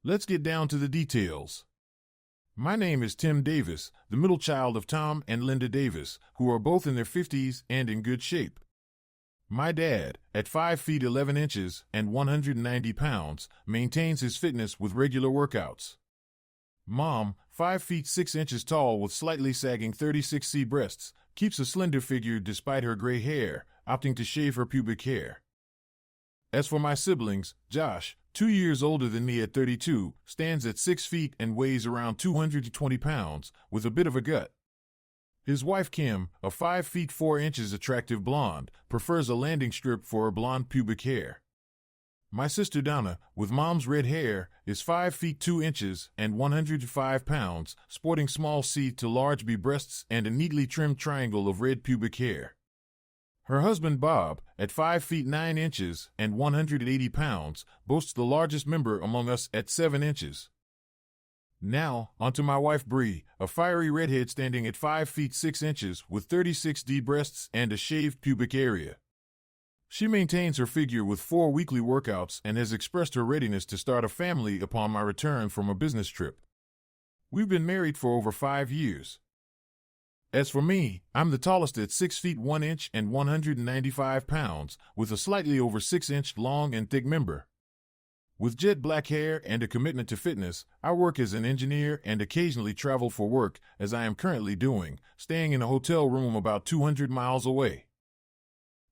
Let's get down to the details. My name is Tim Davis, the middle child of Tom and Linda Davis, who are both in their 50s and in good shape. My dad, at 5 feet 11 inches and 190 pounds, maintains his fitness with regular workouts. Mom, 5 feet 6 inches tall with slightly sagging 36C breasts, keeps a slender figure despite her gray hair, opting to shave her pubic hair. As for my siblings, Josh, 2 years older than me at 32, stands at 6 feet and weighs around 220 pounds, with a bit of a gut. His wife Kim, a 5 feet 4 inches attractive blonde, prefers a landing strip for her blonde pubic hair. My sister Donna, with mom's red hair, is 5 feet 2 inches and 105 pounds, sporting small C to large B breasts and a neatly trimmed triangle of red pubic hair. Her husband Bob, at 5 feet 9 inches and 180 pounds, boasts the largest member among us at 7 inches. Now, onto my wife Bree, a fiery redhead standing at 5 feet 6 inches with 36D breasts and a shaved pubic area. She maintains her figure with 4 weekly workouts and has expressed her readiness to start a family upon my return from a business trip. We've been married for over 5 years. As for me, I'm the tallest at 6 feet 1 inch and 195 pounds, with a slightly over 6 inch long and thick member. With jet black hair and a commitment to fitness, I work as an engineer and occasionally travel for work, as I am currently doing, staying in a hotel room about 200 miles away.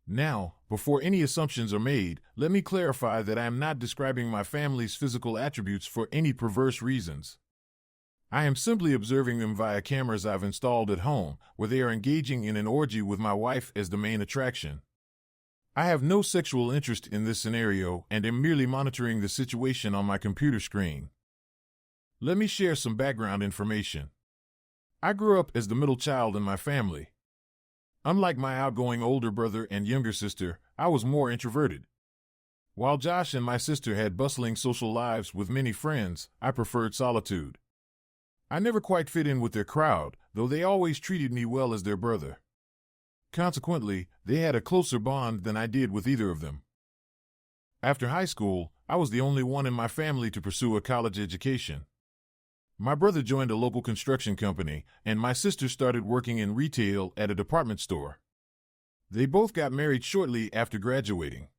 Now, before any assumptions are made, let me clarify that I am not describing my family's physical attributes for any perverse reasons. I am simply observing them via cameras I've installed at home, where they are engaging in an orgy with my wife as the main attraction. I have no sexual interest in this scenario and am merely monitoring the situation on my computer screen. Let me share some background information. I grew up as the middle child in my family. Unlike my outgoing older brother and younger sister, I was more introverted. While Josh and my sister had bustling social lives with many friends, I preferred solitude. I never quite fit in with their crowd, though they always treated me well as their brother. Consequently, they had a closer bond than I did with either of them. After high school, I was the only one in my family to pursue a college education. My brother joined a local construction company, and my sister started working in retail at a department store. They both got married shortly after graduating.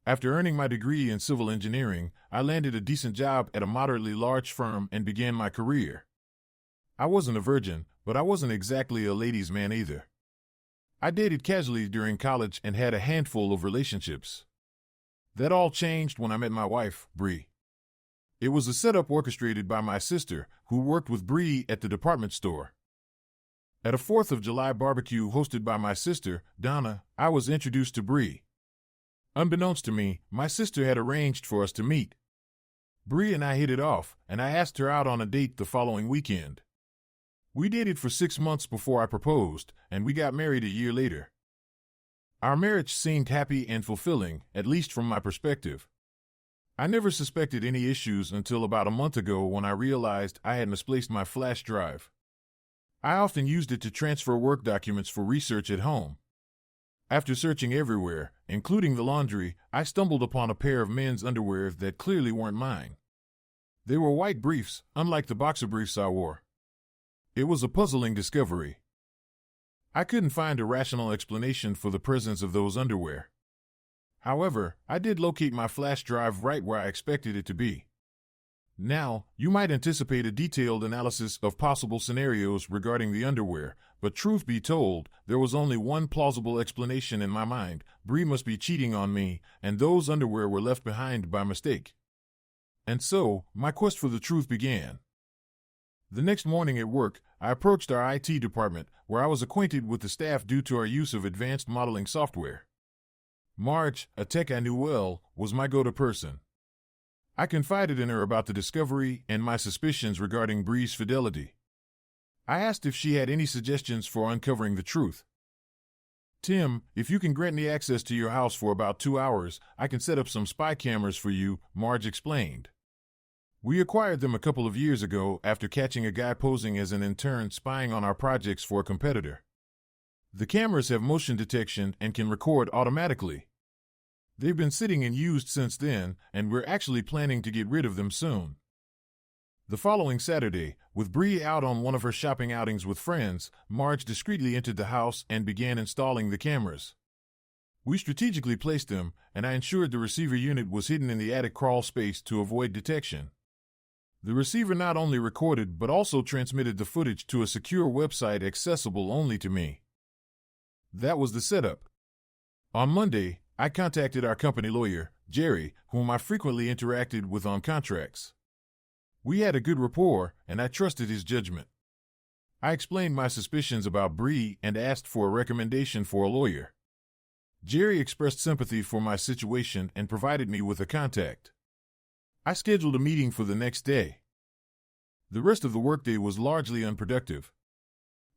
After earning my degree in civil engineering, I landed a decent job at a moderately large firm and began my career. I wasn't a virgin, but I wasn't exactly a ladies' man either. I dated casually during college and had a handful of relationships. That all changed when I met my wife, Bree. It was a setup orchestrated by my sister, who worked with Bree at the department store. At a 4th of July barbecue hosted by my sister, Donna, I was introduced to Bree. Unbeknownst to me, my sister had arranged for us to meet. Bree and I hit it off, and I asked her out on a date the following weekend. We dated for 6 months before I proposed, and we got married a year later. Our marriage seemed happy and fulfilling, at least from my perspective. I never suspected any issues until about a month ago when I realized I had misplaced my flash drive. I often used it to transfer work documents for research at home. After searching everywhere, including the laundry, I stumbled upon a pair of men's underwear that clearly weren't mine. They were white briefs, unlike the boxer briefs I wore. It was a puzzling discovery. I couldn't find a rational explanation for the presence of those underwear. However, I did locate my flash drive right where I expected it to be. Now, you might anticipate a detailed analysis of possible scenarios regarding the underwear, but truth be told, there was only one plausible explanation in my mind: Bree must be cheating on me, and those underwear were left behind by mistake. And so, my quest for the truth began. The next morning at work, I approached our IT department, where I was acquainted with the staff due to our use of advanced modeling software. Marge, a tech I knew well, was my go-to person. I confided in her about the discovery and my suspicions regarding Bree's fidelity. I asked if she had any suggestions for uncovering the truth. "Tim, if you can grant me access to your house for about 2 hours, I can set up some spy cameras for you," Marge explained. "We acquired them a couple of years ago after catching a guy posing as an intern spying on our projects for a competitor. The cameras have motion detection and can record automatically. They've been sitting and used since then, and we're actually planning to get rid of them soon. The following Saturday, with Bree out on one of her shopping outings with friends, Marge discreetly entered the house and began installing the cameras. We strategically placed them, and I ensured the receiver unit was hidden in the attic crawl space to avoid detection. The receiver not only recorded but also transmitted the footage to a secure website accessible only to me. That was the setup. On Monday, I contacted our company lawyer, Jerry, whom I frequently interacted with on contracts. We had a good rapport, and I trusted his judgment. I explained my suspicions about Bree and asked for a recommendation for a lawyer. Jerry expressed sympathy for my situation and provided me with a contact. I scheduled a meeting for the next day. The rest of the workday was largely unproductive.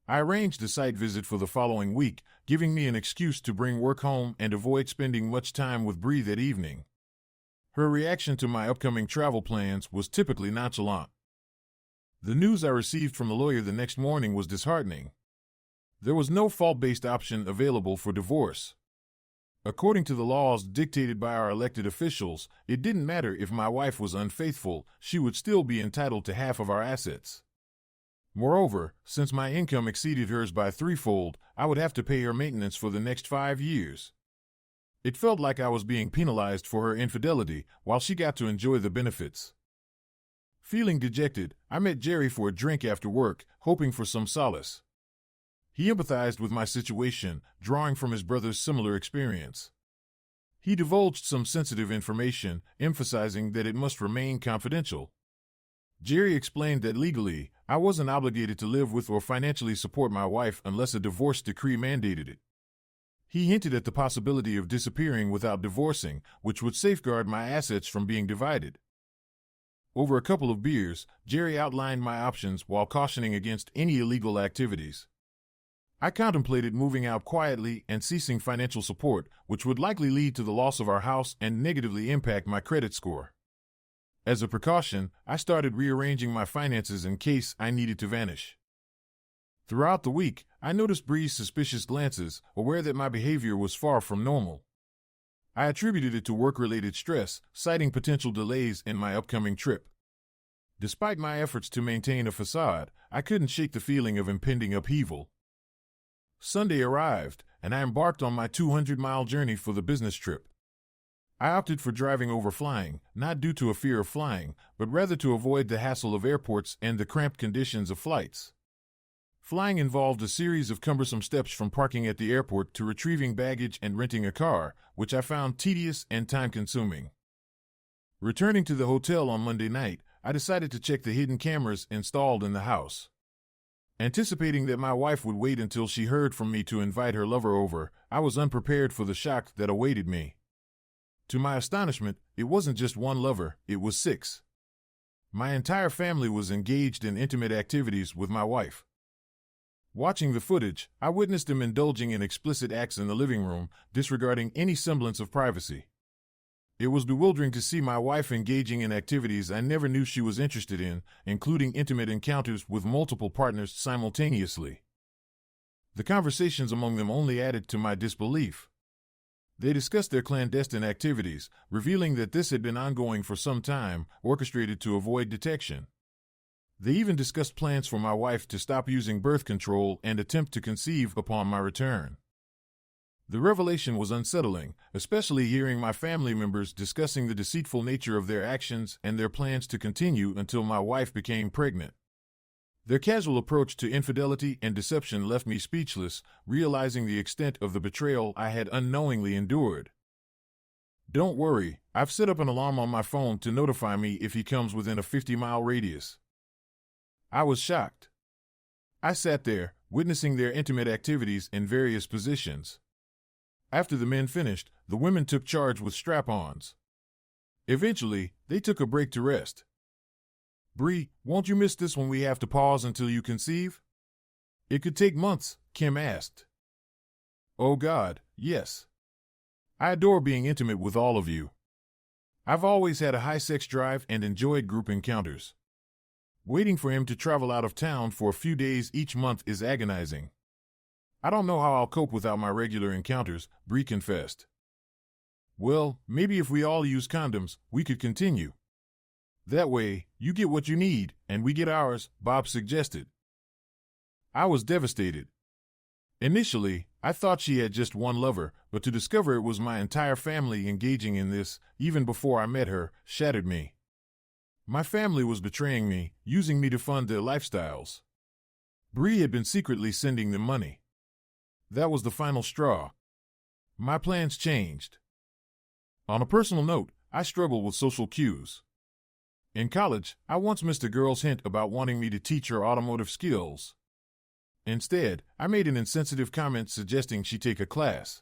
I arranged a site visit for the following week, giving me an excuse to bring work home and avoid spending much time with Bree that evening. Her reaction to my upcoming travel plans was typically nonchalant. The news I received from the lawyer the next morning was disheartening. There was no fault-based option available for divorce. According to the laws dictated by our elected officials, it didn't matter if my wife was unfaithful, she would still be entitled to half of our assets. Moreover, since my income exceeded hers by threefold, I would have to pay her maintenance for the next 5 years. It felt like I was being penalized for her infidelity, while she got to enjoy the benefits. Feeling dejected, I met Jerry for a drink after work, hoping for some solace. He empathized with my situation, drawing from his brother's similar experience. He divulged some sensitive information, emphasizing that it must remain confidential. Jerry explained that legally, I wasn't obligated to live with or financially support my wife unless a divorce decree mandated it. He hinted at the possibility of disappearing without divorcing, which would safeguard my assets from being divided. Over a couple of beers, Jerry outlined my options while cautioning against any illegal activities. I contemplated moving out quietly and ceasing financial support, which would likely lead to the loss of our house and negatively impact my credit score. As a precaution, I started rearranging my finances in case I needed to vanish. Throughout the week, I noticed Bree's suspicious glances, aware that my behavior was far from normal. I attributed it to work-related stress, citing potential delays in my upcoming trip. Despite my efforts to maintain a facade, I couldn't shake the feeling of impending upheaval. Sunday arrived, and I embarked on my 200-mile journey for the business trip. I opted for driving over flying, not due to a fear of flying, but rather to avoid the hassle of airports and the cramped conditions of flights. Flying involved a series of cumbersome steps from parking at the airport to retrieving baggage and renting a car, which I found tedious and time-consuming. Returning to the hotel on Monday night, I decided to check the hidden cameras installed in the house. Anticipating that my wife would wait until she heard from me to invite her lover over, I was unprepared for the shock that awaited me. To my astonishment, it wasn't just one lover, it was 6. My entire family was engaged in intimate activities with my wife. Watching the footage, I witnessed them indulging in explicit acts in the living room, disregarding any semblance of privacy. It was bewildering to see my wife engaging in activities I never knew she was interested in, including intimate encounters with multiple partners simultaneously. The conversations among them only added to my disbelief. They discussed their clandestine activities, revealing that this had been ongoing for some time, orchestrated to avoid detection. They even discussed plans for my wife to stop using birth control and attempt to conceive upon my return. The revelation was unsettling, especially hearing my family members discussing the deceitful nature of their actions and their plans to continue until my wife became pregnant. Their casual approach to infidelity and deception left me speechless, realizing the extent of the betrayal I had unknowingly endured. "Don't worry, I've set up an alarm on my phone to notify me if he comes within a 50-mile radius." I was shocked. I sat there, witnessing their intimate activities in various positions. After the men finished, the women took charge with strap-ons. Eventually, they took a break to rest. "Bree, won't you miss this when we have to pause until you conceive?" "It could take months," Kim asked. "Oh God, yes. I adore being intimate with all of you. I've always had a high sex drive and enjoyed group encounters. Waiting for him to travel out of town for a few days each month is agonizing. I don't know how I'll cope without my regular encounters," Bree confessed. Well, maybe if we all use condoms, we could continue. That way, you get what you need, and we get ours, Bob suggested. I was devastated. Initially, I thought she had just one lover, but to discover it was my entire family engaging in this, even before I met her, shattered me. My family was betraying me, using me to fund their lifestyles. Bree had been secretly sending them money. That was the final straw. My plans changed. On a personal note, I struggle with social cues. In college, I once missed a girl's hint about wanting me to teach her automotive skills. Instead, I made an insensitive comment suggesting she take a class.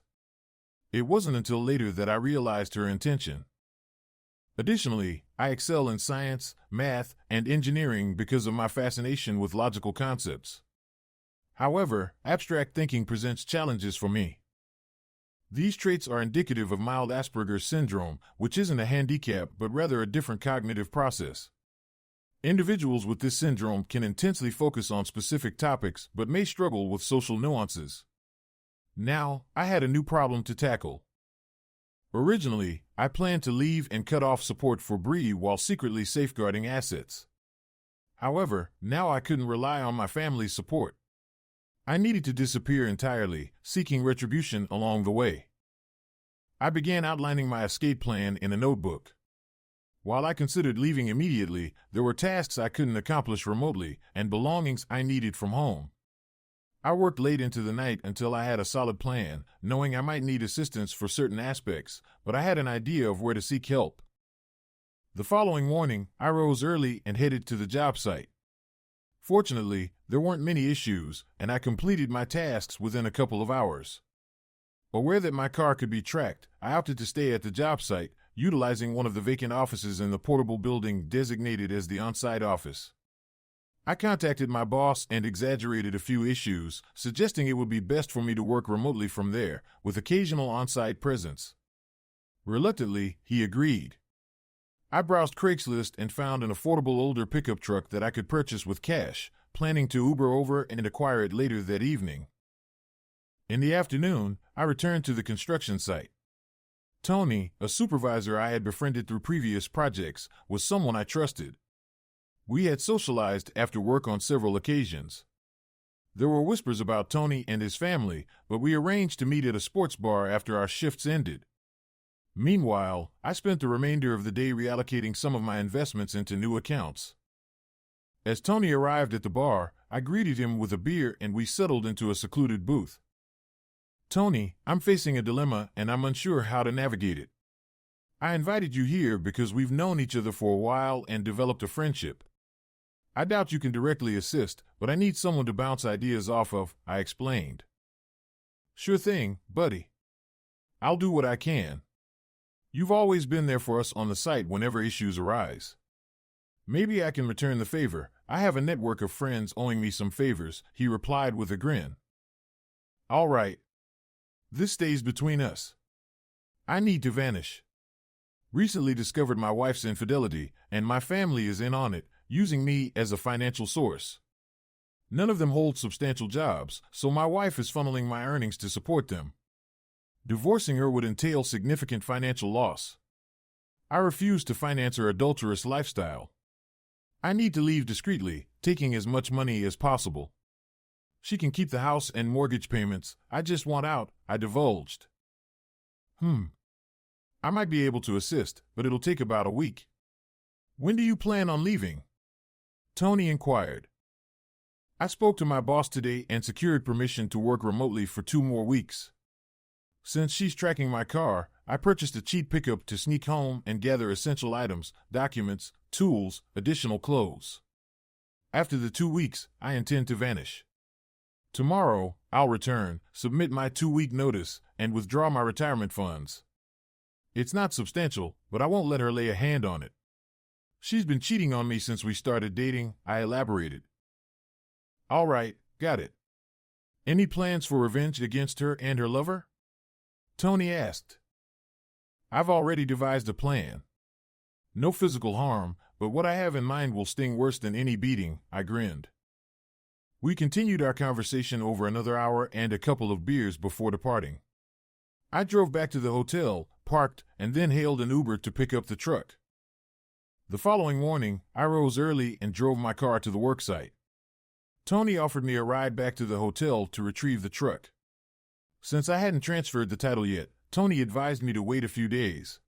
It wasn't until later that I realized her intention. Additionally, I excel in science, math, and engineering because of my fascination with logical concepts. However, abstract thinking presents challenges for me. These traits are indicative of mild Asperger's syndrome, which isn't a handicap but rather a different cognitive process. Individuals with this syndrome can intensely focus on specific topics but may struggle with social nuances. Now, I had a new problem to tackle. Originally, I planned to leave and cut off support for Bree while secretly safeguarding assets. However, now I couldn't rely on my family's support. I needed to disappear entirely, seeking retribution along the way. I began outlining my escape plan in a notebook. While I considered leaving immediately, there were tasks I couldn't accomplish remotely and belongings I needed from home. I worked late into the night until I had a solid plan, knowing I might need assistance for certain aspects, but I had an idea of where to seek help. The following morning, I rose early and headed to the job site. Fortunately, there weren't many issues, and I completed my tasks within a couple of hours. Aware that my car could be tracked, I opted to stay at the job site, utilizing one of the vacant offices in the portable building designated as the on-site office. I contacted my boss and exaggerated a few issues, suggesting it would be best for me to work remotely from there, with occasional on-site presence. Reluctantly, he agreed. I browsed Craigslist and found an affordable older pickup truck that I could purchase with cash, planning to Uber over and acquire it later that evening. In the afternoon, I returned to the construction site. Tony, a supervisor I had befriended through previous projects, was someone I trusted. We had socialized after work on several occasions. There were whispers about Tony and his family, but we arranged to meet at a sports bar after our shifts ended. Meanwhile, I spent the remainder of the day reallocating some of my investments into new accounts. As Tony arrived at the bar, I greeted him with a beer and we settled into a secluded booth. Tony, I'm facing a dilemma and I'm unsure how to navigate it. I invited you here because we've known each other for a while and developed a friendship. I doubt you can directly assist, but I need someone to bounce ideas off of, I explained. Sure thing, buddy. I'll do what I can. You've always been there for us on the site whenever issues arise. Maybe I can return the favor. I have a network of friends owing me some favors, he replied with a grin. All right. This stays between us. I need to vanish. Recently discovered my wife's infidelity, and my family is in on it, using me as a financial source. None of them hold substantial jobs, so my wife is funneling my earnings to support them. Divorcing her would entail significant financial loss. I refuse to finance her adulterous lifestyle. I need to leave discreetly, taking as much money as possible. She can keep the house and mortgage payments. I just want out, I divulged. I might be able to assist, but it'll take about a week. When do you plan on leaving? Tony inquired. I spoke to my boss today and secured permission to work remotely for 2 more weeks. Since she's tracking my car, I purchased a cheap pickup to sneak home and gather essential items, documents, tools, additional clothes. After the 2 weeks, I intend to vanish. Tomorrow, I'll return, submit my 2-week notice, and withdraw my retirement funds. It's not substantial, but I won't let her lay a hand on it. She's been cheating on me since we started dating, I elaborated. All right, got it. Any plans for revenge against her and her lover? Tony asked. I've already devised a plan. No physical harm, but what I have in mind will sting worse than any beating, I grinned. We continued our conversation over another hour and a couple of beers before departing. I drove back to the hotel, parked, and then hailed an Uber to pick up the truck. The following morning, I rose early and drove my car to the worksite. Tony offered me a ride back to the hotel to retrieve the truck. Since I hadn't transferred the title yet, Tony advised me to wait a few days.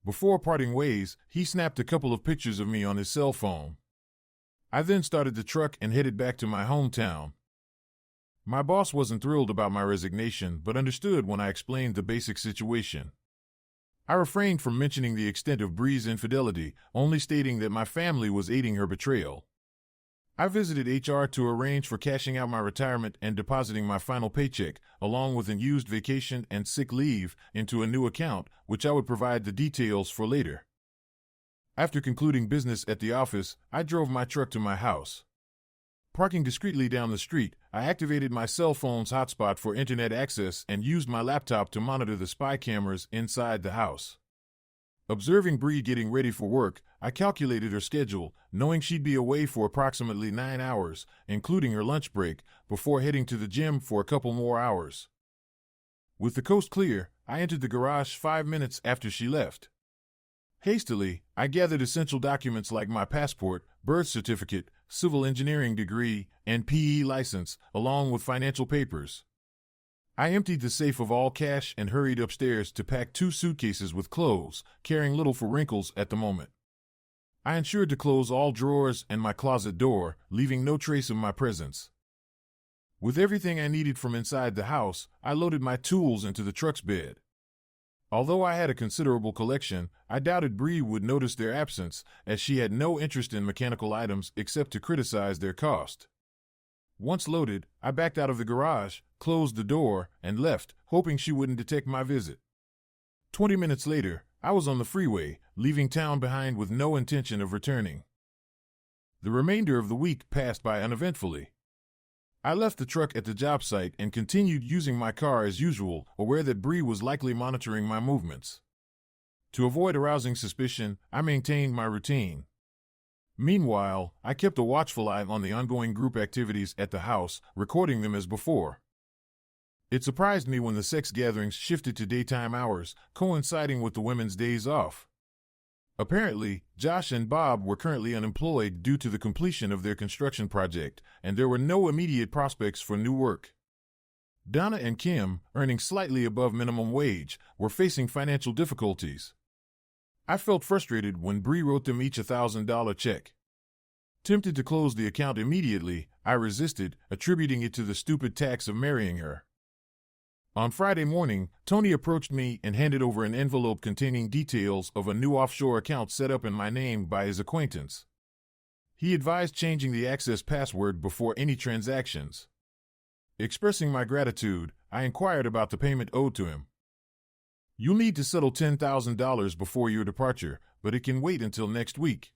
Before parting ways, he snapped a couple of pictures of me on his cell phone. I then started the truck and headed back to my hometown. My boss wasn't thrilled about my resignation, but understood when I explained the basic situation. I refrained from mentioning the extent of Bree's infidelity, only stating that my family was aiding her betrayal. I visited HR to arrange for cashing out my retirement and depositing my final paycheck, along with an used vacation and sick leave, into a new account, which I would provide the details for later. After concluding business at the office, I drove my truck to my house. Parking discreetly down the street, I activated my cell phone's hotspot for internet access and used my laptop to monitor the spy cameras inside the house. Observing Bree getting ready for work, I calculated her schedule, knowing she'd be away for approximately 9 hours, including her lunch break, before heading to the gym for a couple more hours. With the coast clear, I entered the garage 5 minutes after she left. Hastily, I gathered essential documents like my passport, birth certificate, civil engineering degree, and PE license, along with financial papers. I emptied the safe of all cash and hurried upstairs to pack 2 suitcases with clothes, caring little for wrinkles at the moment. I ensured to close all drawers and my closet door, leaving no trace of my presence. With everything I needed from inside the house, I loaded my tools into the truck's bed. Although I had a considerable collection, I doubted Bree would notice their absence, as she had no interest in mechanical items except to criticize their cost. Once loaded, I backed out of the garage, closed the door, and left, hoping she wouldn't detect my visit. 20 minutes later, I was on the freeway, leaving town behind with no intention of returning. The remainder of the week passed by uneventfully. I left the truck at the job site and continued using my car as usual, aware that Bree was likely monitoring my movements. To avoid arousing suspicion, I maintained my routine. Meanwhile, I kept a watchful eye on the ongoing group activities at the house, recording them as before. It surprised me when the sex gatherings shifted to daytime hours, coinciding with the women's days off. Apparently, Josh and Bob were currently unemployed due to the completion of their construction project, and there were no immediate prospects for new work. Donna and Kim, earning slightly above minimum wage, were facing financial difficulties. I felt frustrated when Bree wrote them each a $1,000 check. Tempted to close the account immediately, I resisted, attributing it to the stupid tax of marrying her. On Friday morning, Tony approached me and handed over an envelope containing details of a new offshore account set up in my name by his acquaintance. He advised changing the access password before any transactions. Expressing my gratitude, I inquired about the payment owed to him. "You'll need to settle $10,000 before your departure, but it can wait until next week.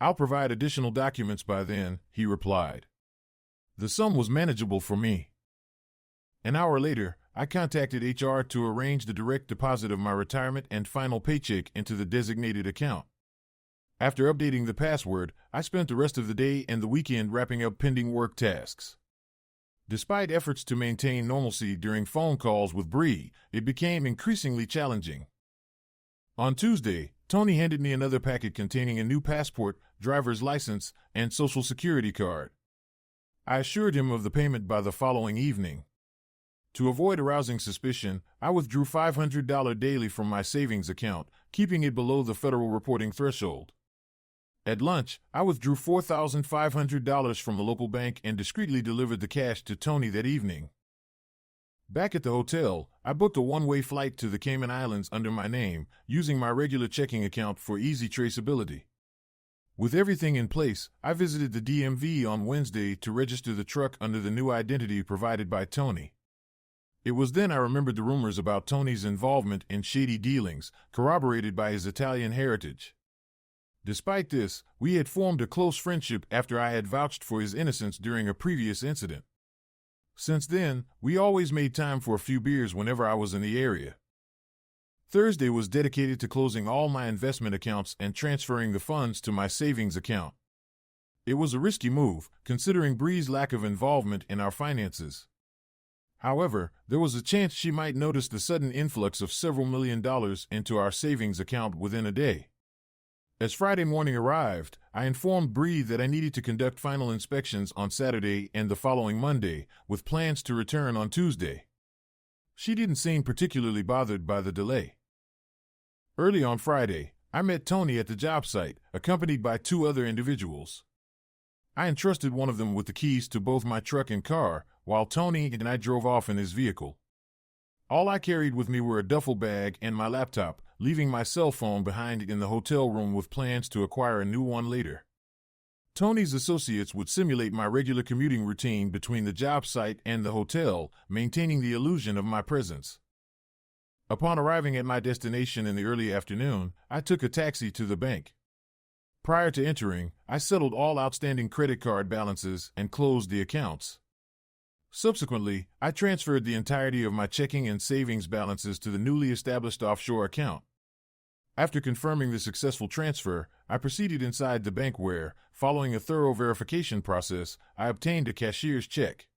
I'll provide additional documents by then," he replied. The sum was manageable for me. An hour later, I contacted HR to arrange the direct deposit of my retirement and final paycheck into the designated account. After updating the password, I spent the rest of the day and the weekend wrapping up pending work tasks. Despite efforts to maintain normalcy during phone calls with Bree, it became increasingly challenging. On Tuesday, Tony handed me another packet containing a new passport, driver's license, and social security card. I assured him of the payment by the following evening. To avoid arousing suspicion, I withdrew $500 daily from my savings account, keeping it below the federal reporting threshold. At lunch, I withdrew $4,500 from the local bank and discreetly delivered the cash to Tony that evening. Back at the hotel, I booked a one-way flight to the Cayman Islands under my name, using my regular checking account for easy traceability. With everything in place, I visited the DMV on Wednesday to register the truck under the new identity provided by Tony. It was then I remembered the rumors about Tony's involvement in shady dealings, corroborated by his Italian heritage. Despite this, we had formed a close friendship after I had vouched for his innocence during a previous incident. Since then, we always made time for a few beers whenever I was in the area. Thursday was dedicated to closing all my investment accounts and transferring the funds to my savings account. It was a risky move, considering Bree's lack of involvement in our finances. However, there was a chance she might notice the sudden influx of several $1 million into our savings account within a day. As Friday morning arrived, I informed Bree that I needed to conduct final inspections on Saturday and the following Monday, with plans to return on Tuesday. She didn't seem particularly bothered by the delay. Early on Friday, I met Tony at the job site, accompanied by 2 other individuals. I entrusted one of them with the keys to both my truck and car, while Tony and I drove off in his vehicle. All I carried with me were a duffel bag and my laptop, leaving my cell phone behind in the hotel room with plans to acquire a new one later. Tony's associates would simulate my regular commuting routine between the job site and the hotel, maintaining the illusion of my presence. Upon arriving at my destination in the early afternoon, I took a taxi to the bank. Prior to entering, I settled all outstanding credit card balances and closed the accounts. Subsequently, I transferred the entirety of my checking and savings balances to the newly established offshore account. After confirming the successful transfer, I proceeded inside the bank where, following a thorough verification process, I obtained a cashier's check.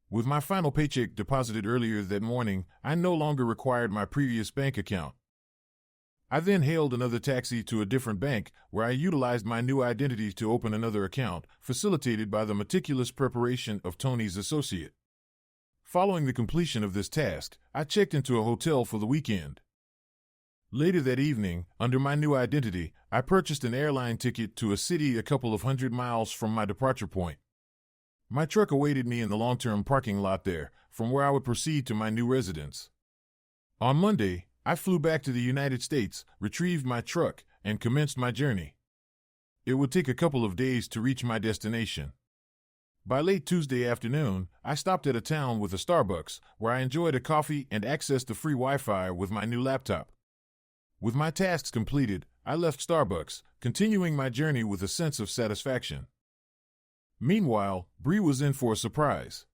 With my final paycheck deposited earlier that morning, I no longer required my previous bank account. I then hailed another taxi to a different bank, where I utilized my new identity to open another account, facilitated by the meticulous preparation of Tony's associate. Following the completion of this task, I checked into a hotel for the weekend. Later that evening, under my new identity, I purchased an airline ticket to a city a couple of 100 miles from my departure point. My truck awaited me in the long-term parking lot there, from where I would proceed to my new residence. On Monday, I flew back to the United States, retrieved my truck, and commenced my journey. It would take a couple of days to reach my destination. By late Tuesday afternoon, I stopped at a town with a Starbucks, where I enjoyed a coffee and accessed the free Wi-Fi with my new laptop. With my tasks completed, I left Starbucks, continuing my journey with a sense of satisfaction. Meanwhile, Bree was in for a surprise.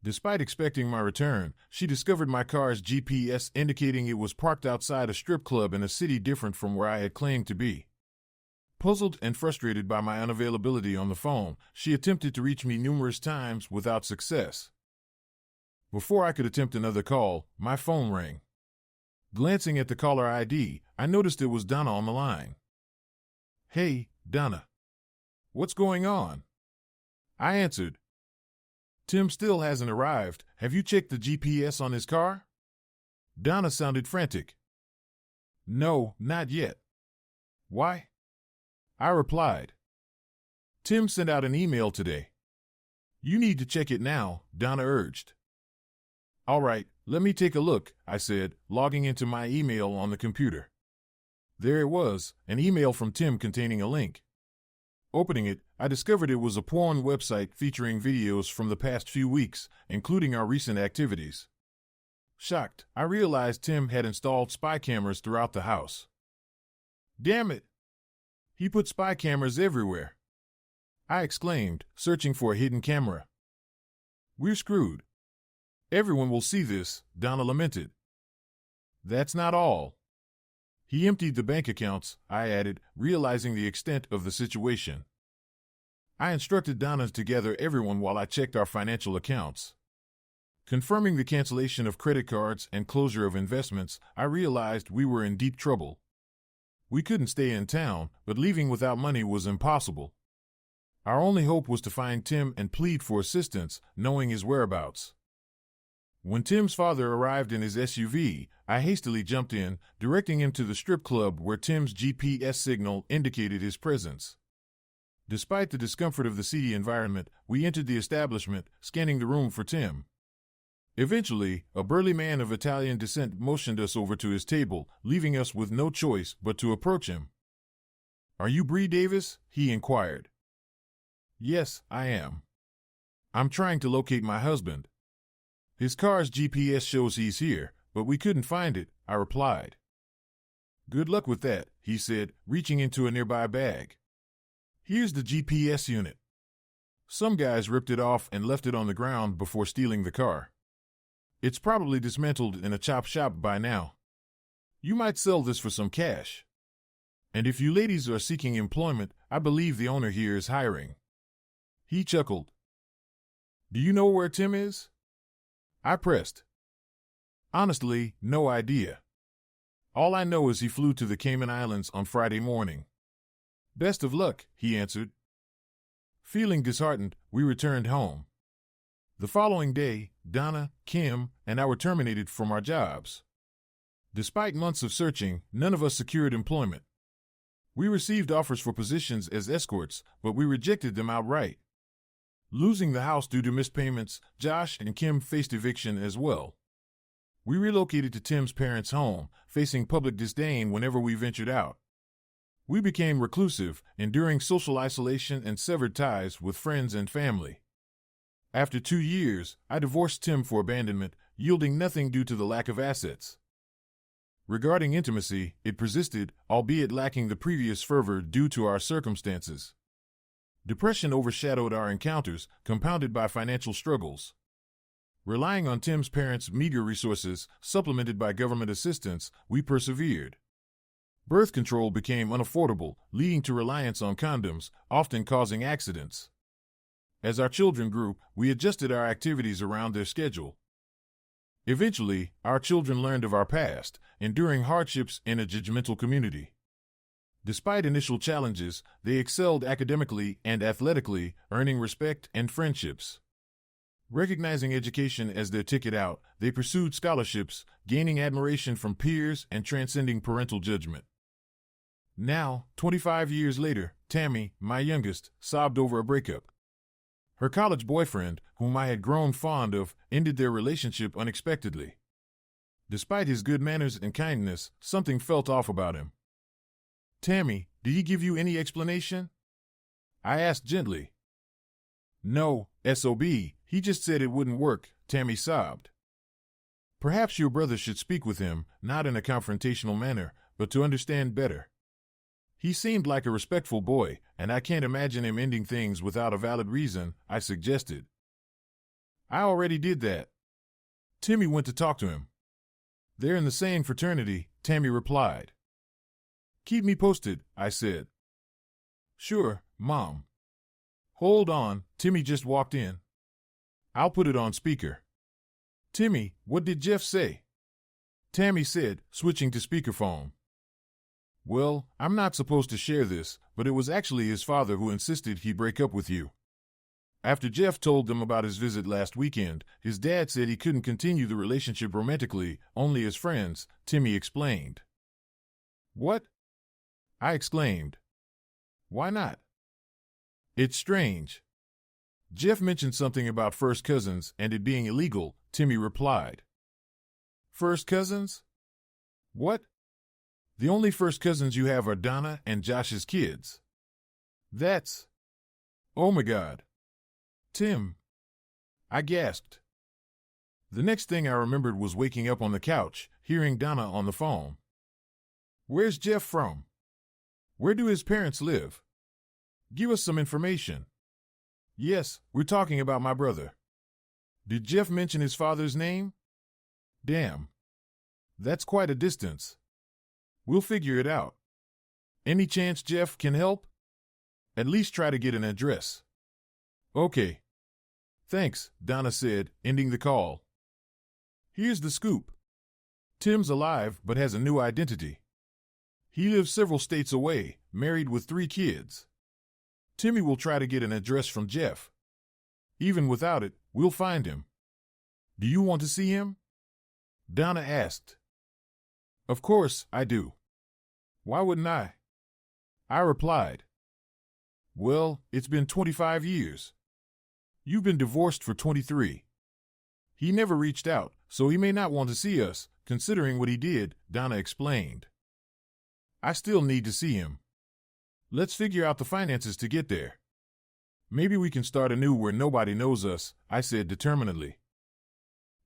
Despite expecting my return, she discovered my car's GPS indicating it was parked outside a strip club in a city different from where I had claimed to be. Puzzled and frustrated by my unavailability on the phone, she attempted to reach me numerous times without success. Before I could attempt another call, my phone rang. Glancing at the caller ID, I noticed it was Donna on the line. "Hey, Donna. What's going on?" I answered. "Tim still hasn't arrived. Have you checked the GPS on his car?" Donna sounded frantic. "No, not yet." "Why?" I replied. "Tim sent out an email today." "You need to check it now," Donna urged. "All right, let me take a look," I said, logging into my email on the computer. There it was, an email from Tim containing a link. Opening it, I discovered it was a porn website featuring videos from the past few weeks, including our recent activities. Shocked, I realized Tim had installed spy cameras throughout the house. "Damn it! He put spy cameras everywhere!" I exclaimed, searching for a hidden camera. "We're screwed. Everyone will see this," Donna lamented. "That's not all. He emptied the bank accounts," I added, realizing the extent of the situation. I instructed Donna to gather everyone while I checked our financial accounts. Confirming the cancellation of credit cards and closure of investments, I realized we were in deep trouble. We couldn't stay in town, but leaving without money was impossible. Our only hope was to find Tim and plead for assistance, knowing his whereabouts. When Tim's father arrived in his SUV, I hastily jumped in, directing him to the strip club where Tim's GPS signal indicated his presence. Despite the discomfort of the seedy environment, we entered the establishment, scanning the room for Tim. Eventually, a burly man of Italian descent motioned us over to his table, leaving us with no choice but to approach him. "Are you Bree Davis?" he inquired. "Yes, I am. I'm trying to locate my husband. His car's GPS shows he's here, but we couldn't find it," I replied. "Good luck with that," he said, reaching into a nearby bag. "Here's the GPS unit. Some guys ripped it off and left it on the ground before stealing the car. It's probably dismantled in a chop shop by now. You might sell this for some cash. And if you ladies are seeking employment, I believe the owner here is hiring." He chuckled. "Do you know where Tim is?" I pressed. Honestly, no idea. All I know is he flew to the Cayman Islands on Friday morning. Best of luck, he answered. Feeling disheartened, we returned home. The following day, Donna, Kim, and I were terminated from our jobs. Despite months of searching, none of us secured employment. We received offers for positions as escorts, but we rejected them outright. Losing the house due to missed payments, Josh and Kim faced eviction as well. We relocated to Tim's parents' home, facing public disdain whenever we ventured out. We became reclusive, enduring social isolation and severed ties with friends and family. After 2 years, I divorced Tim for abandonment, yielding nothing due to the lack of assets. Regarding intimacy, it persisted, albeit lacking the previous fervor due to our circumstances. Depression overshadowed our encounters, compounded by financial struggles. Relying on Tim's parents' meager resources, supplemented by government assistance, we persevered. Birth control became unaffordable, leading to reliance on condoms, often causing accidents. As our children grew, we adjusted our activities around their schedule. Eventually, our children learned of our past, enduring hardships in a judgmental community. Despite initial challenges, they excelled academically and athletically, earning respect and friendships. Recognizing education as their ticket out, they pursued scholarships, gaining admiration from peers and transcending parental judgment. Now, 25 years later, Tammy, my youngest, sobbed over a breakup. Her college boyfriend, whom I had grown fond of, ended their relationship unexpectedly. Despite his good manners and kindness, something felt off about him. Tammy, did he give you any explanation? I asked gently. No, SOB, he just said it wouldn't work, Tammy sobbed. Perhaps your brother should speak with him, not in a confrontational manner, but to understand better. He seemed like a respectful boy, and I can't imagine him ending things without a valid reason, I suggested. I already did that. Timmy went to talk to him. They're in the same fraternity, Tammy replied. Keep me posted, I said. Sure, Mom. Hold on, Timmy just walked in. I'll put it on speaker. Timmy, what did Jeff say? Tammy said, switching to speakerphone. Well, I'm not supposed to share this, but it was actually his father who insisted he break up with you. After Jeff told them about his visit last weekend, his dad said he couldn't continue the relationship romantically, only as friends, Timmy explained. What? I exclaimed. Why not? It's strange. Jeff mentioned something about first cousins and it being illegal, Timmy replied. First cousins? What? The only first cousins you have are Donna and Josh's kids. That's... Oh my God. Tim. I gasped. The next thing I remembered was waking up on the couch, hearing Donna on the phone. Where's Jeff from? Where do his parents live? Give us some information. Yes, we're talking about my brother. Did Jeff mention his father's name? Damn. That's quite a distance. We'll figure it out. Any chance Jeff can help? At least try to get an address. Okay. Thanks, Donna said, ending the call. Here's the scoop. Tim's alive but has a new identity. He lives several states away, married with 3 kids. Timmy will try to get an address from Jeff. Even without it, we'll find him. Do you want to see him? Donna asked. Of course, I do. Why wouldn't I? I replied. Well, it's been 25 years. You've been divorced for 23. He never reached out, so he may not want to see us, considering what he did, Donna explained. I still need to see him. Let's figure out the finances to get there. Maybe we can start anew where nobody knows us, I said determinedly.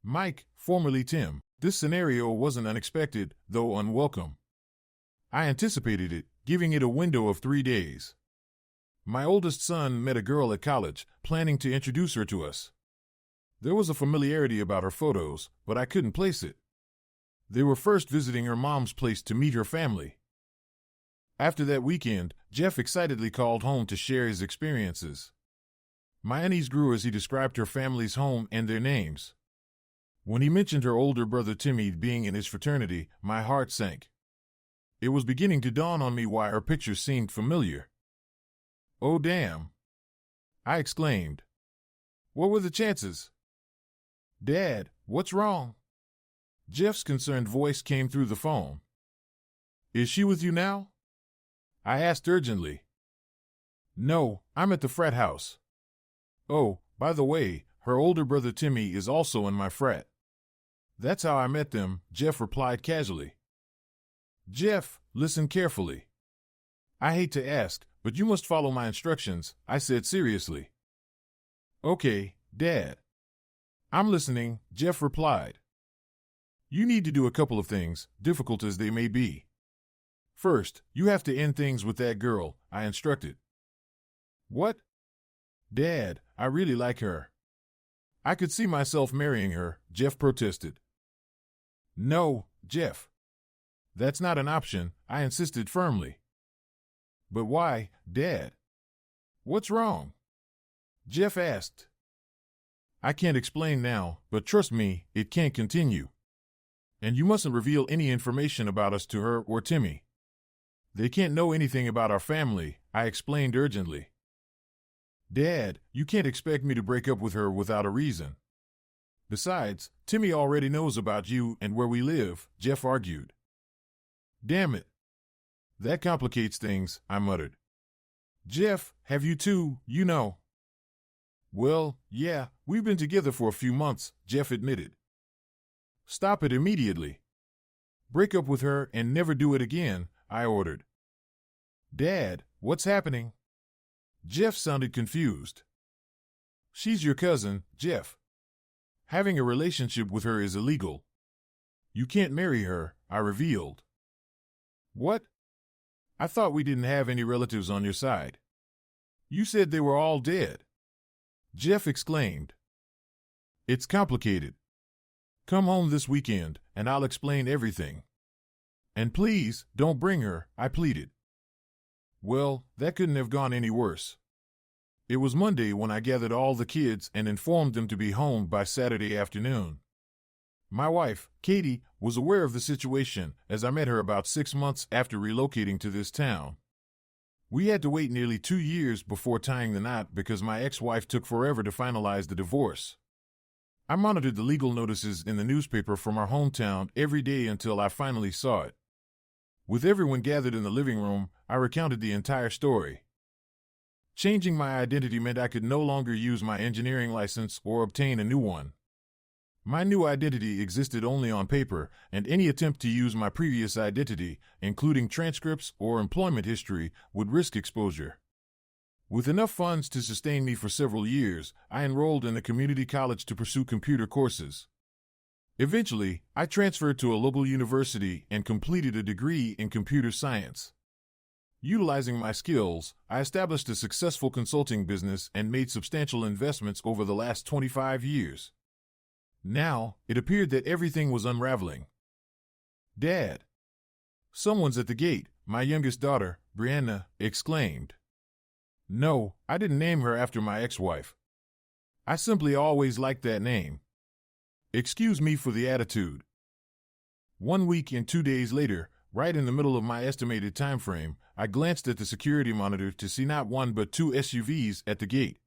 Mike, formerly Tim, this scenario wasn't unexpected, though unwelcome. I anticipated it, giving it a window of 3 days. My oldest son met a girl at college, planning to introduce her to us. There was a familiarity about her photos, but I couldn't place it. They were first visiting her mom's place to meet her family. After that weekend, Jeff excitedly called home to share his experiences. My unease grew as he described her family's home and their names. When he mentioned her older brother Timmy being in his fraternity, my heart sank. It was beginning to dawn on me why her picture seemed familiar. "Oh, damn," I exclaimed. "What were the chances?" "Dad, what's wrong?" Jeff's concerned voice came through the phone. "Is she with you now?" I asked urgently. "No, I'm at the frat house." "Oh, by the way, her older brother Timmy is also in my frat." "That's how I met them," Jeff replied casually. "Jeff, listen carefully. I hate to ask, but you must follow my instructions," I said seriously. "Okay, Dad." "I'm listening," Jeff replied. "You need to do a couple of things, difficult as they may be. First, you have to end things with that girl," I instructed. "What?" "Dad, I really like her. I could see myself marrying her," Jeff protested. "No, Jeff. That's not an option," I insisted firmly. "But why, Dad? What's wrong?" Jeff asked. "I can't explain now, but trust me, it can't continue. And you mustn't reveal any information about us to her or Timmy. They can't know anything about our family," I explained urgently. "Dad, you can't expect me to break up with her without a reason. Besides, Timmy already knows about you and where we live," Jeff argued. "Damn it. That complicates things," I muttered. "Jeff, have you two, you know?" "Well, yeah, we've been together for a few months," Jeff admitted. "Stop it immediately. Break up with her and never do it again," I ordered. "Dad, what's happening?" Jeff sounded confused. "She's your cousin, Jeff. Having a relationship with her is illegal. You can't marry her," I revealed. "What? I thought we didn't have any relatives on your side. You said they were all dead," Jeff exclaimed. "It's complicated. Come home this weekend, and I'll explain everything. And please, don't bring her," I pleaded. Well, that couldn't have gone any worse. It was Monday when I gathered all the kids and informed them to be home by Saturday afternoon. My wife, Katie, was aware of the situation as I met her about 6 months after relocating to this town. We had to wait nearly 2 years before tying the knot because my ex-wife took forever to finalize the divorce. I monitored the legal notices in the newspaper from our hometown every day until I finally saw it. With everyone gathered in the living room, I recounted the entire story. Changing my identity meant I could no longer use my engineering license or obtain a new one. My new identity existed only on paper, and any attempt to use my previous identity, including transcripts or employment history, would risk exposure. With enough funds to sustain me for several years, I enrolled in a community college to pursue computer courses. Eventually, I transferred to a local university and completed a degree in computer science. Utilizing my skills, I established a successful consulting business and made substantial investments over the last 25 years. Now, it appeared that everything was unraveling. "Dad! Someone's at the gate," my youngest daughter, Brianna, exclaimed. "No, I didn't name her after my ex-wife. I simply always liked that name. Excuse me for the attitude." 1 week and 2 days later, right in the middle of my estimated time frame, I glanced at the security monitor to see not one but 2 SUVs at the gate.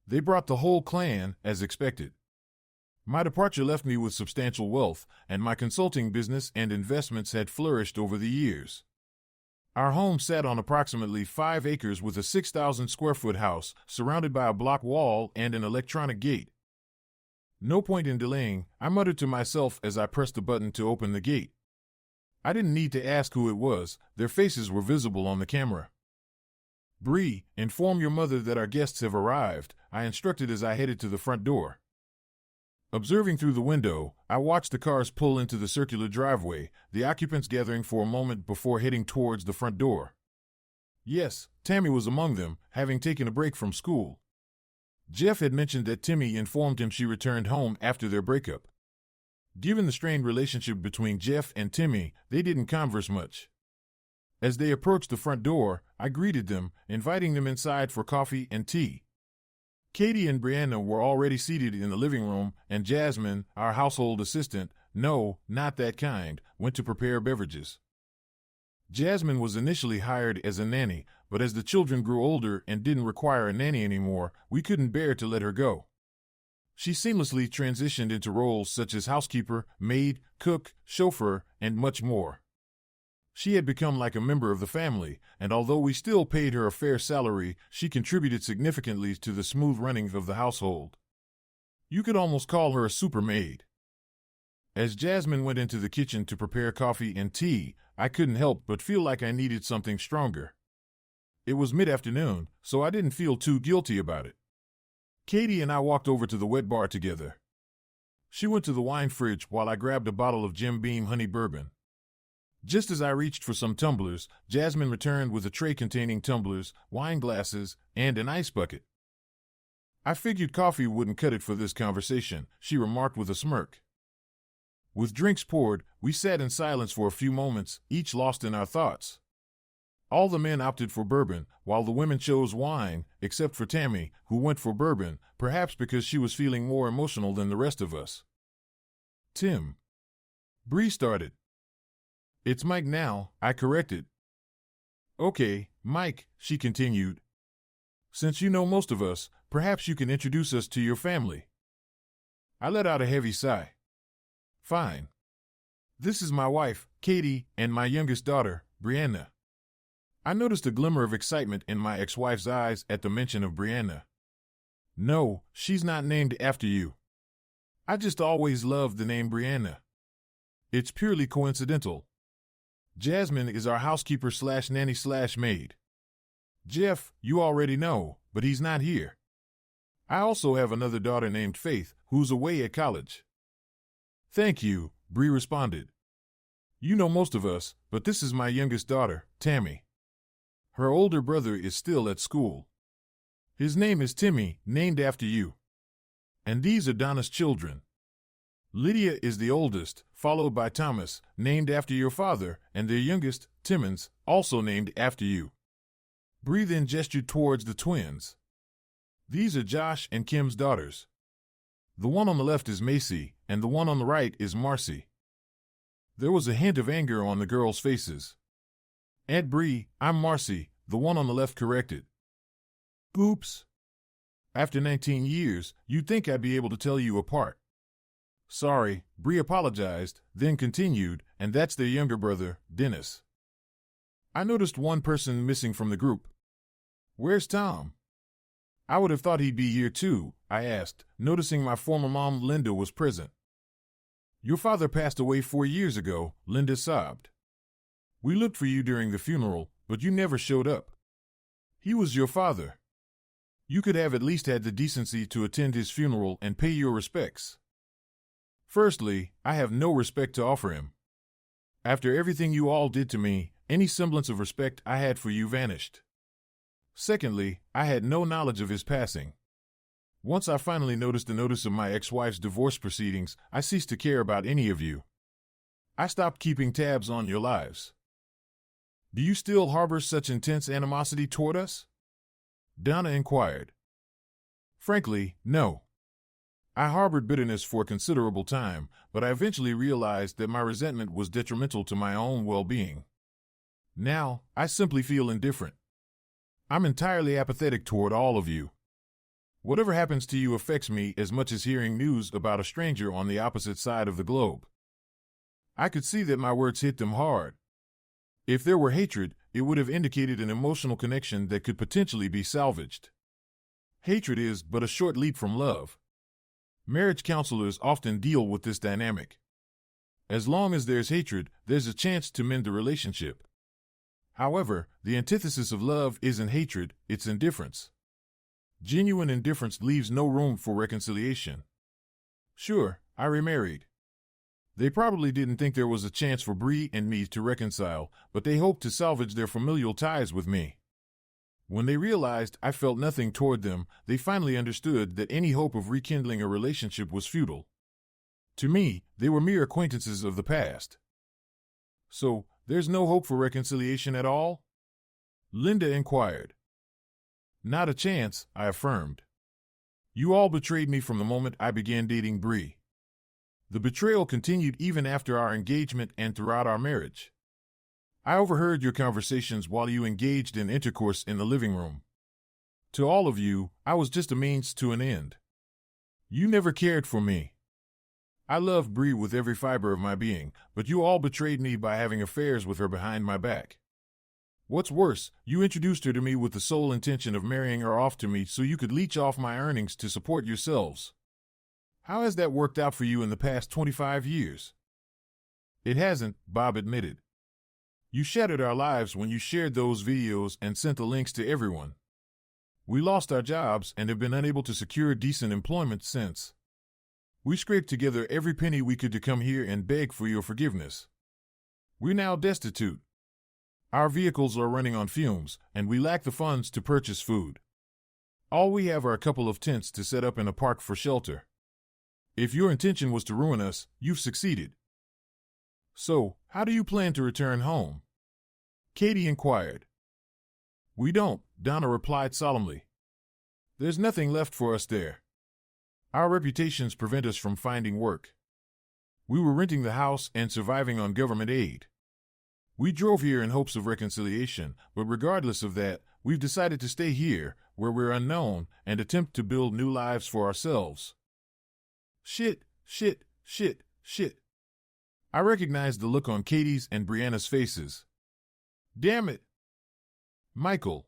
They brought the whole clan, as expected. My departure left me with substantial wealth, and my consulting business and investments had flourished over the years. Our home sat on approximately 5 acres with a 6,000 square foot house, surrounded by a block wall and an electronic gate. "No point in delaying," I muttered to myself as I pressed the button to open the gate. I didn't need to ask who it was, their faces were visible on the camera. "Bree, inform your mother that our guests have arrived," I instructed as I headed to the front door. Observing through the window, I watched the cars pull into the circular driveway, the occupants gathering for a moment before heading towards the front door. Yes, Tammy was among them, having taken a break from school. Jeff had mentioned that Timmy informed him she returned home after their breakup. Given the strained relationship between Jeff and Timmy, they didn't converse much. As they approached the front door, I greeted them, inviting them inside for coffee and tea. Katie and Brianna were already seated in the living room, and Jasmine, our household assistant, no, not that kind, went to prepare beverages. Jasmine was initially hired as a nanny, but as the children grew older and didn't require a nanny anymore, we couldn't bear to let her go. She seamlessly transitioned into roles such as housekeeper, maid, cook, chauffeur, and much more. She had become like a member of the family, and although we still paid her a fair salary, she contributed significantly to the smooth running of the household. You could almost call her a super maid. As Jasmine went into the kitchen to prepare coffee and tea, I couldn't help but feel like I needed something stronger. It was mid-afternoon, so I didn't feel too guilty about it. Katie and I walked over to the wet bar together. She went to the wine fridge while I grabbed a bottle of Jim Beam honey bourbon. Just as I reached for some tumblers, Jasmine returned with a tray containing tumblers, wine glasses, and an ice bucket. I figured coffee wouldn't cut it for this conversation, she remarked with a smirk. With drinks poured, we sat in silence for a few moments, each lost in our thoughts. All the men opted for bourbon, while the women chose wine, except for Tammy, who went for bourbon, perhaps because she was feeling more emotional than the rest of us. Tim. Bree started. It's Mike now, I corrected. Okay, Mike, she continued. Since you know most of us, perhaps you can introduce us to your family. I let out a heavy sigh. Fine. This is my wife, Katie, and my youngest daughter, Brianna. I noticed a glimmer of excitement in my ex-wife's eyes at the mention of Brianna. No, she's not named after you. I just always loved the name Brianna. It's purely coincidental. Jasmine is our housekeeper/nanny/maid. Jeff, you already know, but he's not here. I also have another daughter named Faith, who's away at college. Thank you, Bree responded. You know most of us, but this is my youngest daughter, Tammy. Her older brother is still at school. His name is Timmy, named after you. And these are Donna's children. Lydia is the oldest, followed by Thomas, named after your father, and their youngest, Timmons, also named after you. Bree then gestured towards the twins. These are Josh and Kim's daughters. The one on the left is Macy, and the one on the right is Marcy. There was a hint of anger on the girls' faces. Aunt Bree, I'm Marcy, the one on the left corrected. Oops. After 19 years, you'd think I'd be able to tell you apart. Sorry, Bree apologized, then continued, and that's their younger brother, Dennis. I noticed one person missing from the group. Where's Tom? I would have thought he'd be here too, I asked, noticing my former mom, Linda, was present. Your father passed away 4 years ago, Linda sobbed. We looked for you during the funeral, but you never showed up. He was your father. You could have at least had the decency to attend his funeral and pay your respects. Firstly, I have no respect to offer him. After everything you all did to me, any semblance of respect I had for you vanished. Secondly, I had no knowledge of his passing. Once I finally noticed the notice of my ex-wife's divorce proceedings, I ceased to care about any of you. I stopped keeping tabs on your lives. Do you still harbor such intense animosity toward us? Donna inquired. Frankly, no. I harbored bitterness for a considerable time, but I eventually realized that my resentment was detrimental to my own well-being. Now, I simply feel indifferent. I'm entirely apathetic toward all of you. Whatever happens to you affects me as much as hearing news about a stranger on the opposite side of the globe. I could see that my words hit them hard. If there were hatred, it would have indicated an emotional connection that could potentially be salvaged. Hatred is but a short leap from love. Marriage counselors often deal with this dynamic. As long as there's hatred, there's a chance to mend the relationship. However, the antithesis of love isn't hatred, it's indifference. Genuine indifference leaves no room for reconciliation. Sure, I remarried. They probably didn't think there was a chance for Bree and me to reconcile, but they hoped to salvage their familial ties with me. When they realized I felt nothing toward them, they finally understood that any hope of rekindling a relationship was futile. To me, they were mere acquaintances of the past. So, there's no hope for reconciliation at all? Linda inquired. Not a chance, I affirmed. You all betrayed me from the moment I began dating Bree. The betrayal continued even after our engagement and throughout our marriage. I overheard your conversations while you engaged in intercourse in the living room. To all of you, I was just a means to an end. You never cared for me. I loved Bree with every fiber of my being, but you all betrayed me by having affairs with her behind my back. What's worse, you introduced her to me with the sole intention of marrying her off to me so you could leech off my earnings to support yourselves. How has that worked out for you in the past 25 years? It hasn't, Bob admitted. You shattered our lives when you shared those videos and sent the links to everyone. We lost our jobs and have been unable to secure decent employment since. We scraped together every penny we could to come here and beg for your forgiveness. We're now destitute. Our vehicles are running on fumes, and we lack the funds to purchase food. All we have are a couple of tents to set up in a park for shelter. If your intention was to ruin us, you've succeeded. So, how do you plan to return home? Katie inquired. We don't, Donna replied solemnly. There's nothing left for us there. Our reputations prevent us from finding work. We were renting the house and surviving on government aid. We drove here in hopes of reconciliation, but regardless of that, we've decided to stay here, where we're unknown, and attempt to build new lives for ourselves. Shit. I recognized the look on Katie's and Brianna's faces. Damn it. Michael.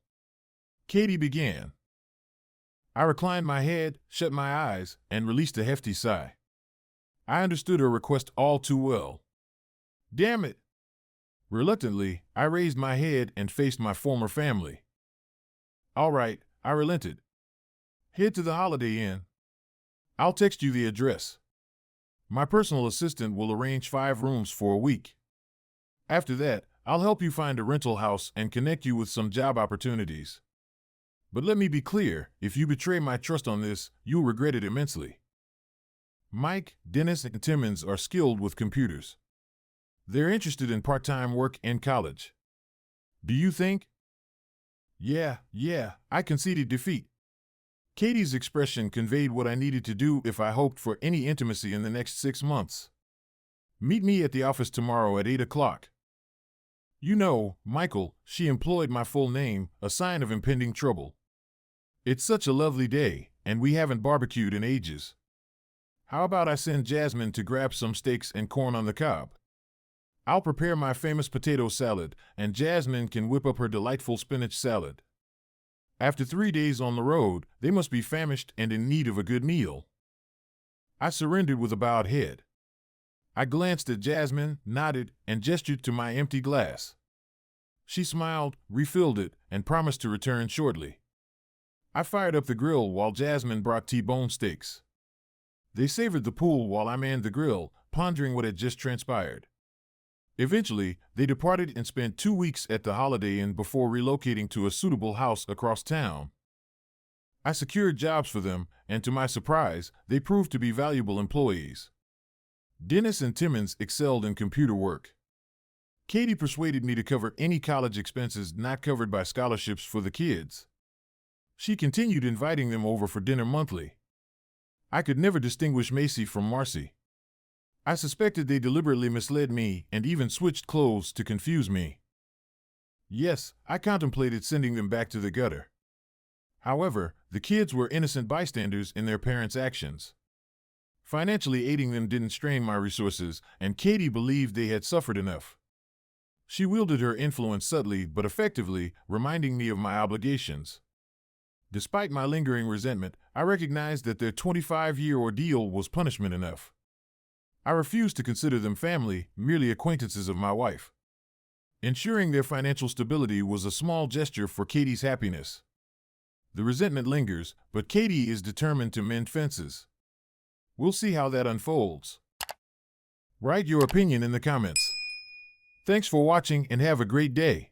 Katie began. I reclined my head, shut my eyes, and released a hefty sigh. I understood her request all too well. Damn it. Reluctantly, I raised my head and faced my former family. All right, I relented. Head to the Holiday Inn. I'll text you the address. My personal assistant will arrange 5 rooms for a week. After that, I'll help you find a rental house and connect you with some job opportunities. But let me be clear, if you betray my trust on this, you'll regret it immensely. Mike, Dennis, and Timmons are skilled with computers. They're interested in part-time work and college. Do you think? Yeah, I conceded defeat. Katie's expression conveyed what I needed to do if I hoped for any intimacy in the next 6 months. Meet me at the office tomorrow at 8 o'clock. You know, Michael, she employed my full name, a sign of impending trouble. It's such a lovely day, and we haven't barbecued in ages. How about I send Jasmine to grab some steaks and corn on the cob? I'll prepare my famous potato salad, and Jasmine can whip up her delightful spinach salad. After 3 days on the road, they must be famished and in need of a good meal. I surrendered with a bowed head. I glanced at Jasmine, nodded, and gestured to my empty glass. She smiled, refilled it, and promised to return shortly. I fired up the grill while Jasmine brought T-bone steaks. They savored the pool while I manned the grill, pondering what had just transpired. Eventually, they departed and spent 2 weeks at the Holiday Inn before relocating to a suitable house across town. I secured jobs for them, and to my surprise, they proved to be valuable employees. Dennis and Timmons excelled in computer work. Katie persuaded me to cover any college expenses not covered by scholarships for the kids. She continued inviting them over for dinner monthly. I could never distinguish Macy from Marcy. I suspected they deliberately misled me and even switched clothes to confuse me. Yes, I contemplated sending them back to the gutter. However, the kids were innocent bystanders in their parents' actions. Financially aiding them didn't strain my resources, and Katie believed they had suffered enough. She wielded her influence subtly but effectively, reminding me of my obligations. Despite my lingering resentment, I recognized that their 25-year ordeal was punishment enough. I refused to consider them family, merely acquaintances of my wife. Ensuring their financial stability was a small gesture for Katie's happiness. The resentment lingers, but Katie is determined to mend fences. We'll see how that unfolds. Write your opinion in the comments. Thanks for watching and have a great day.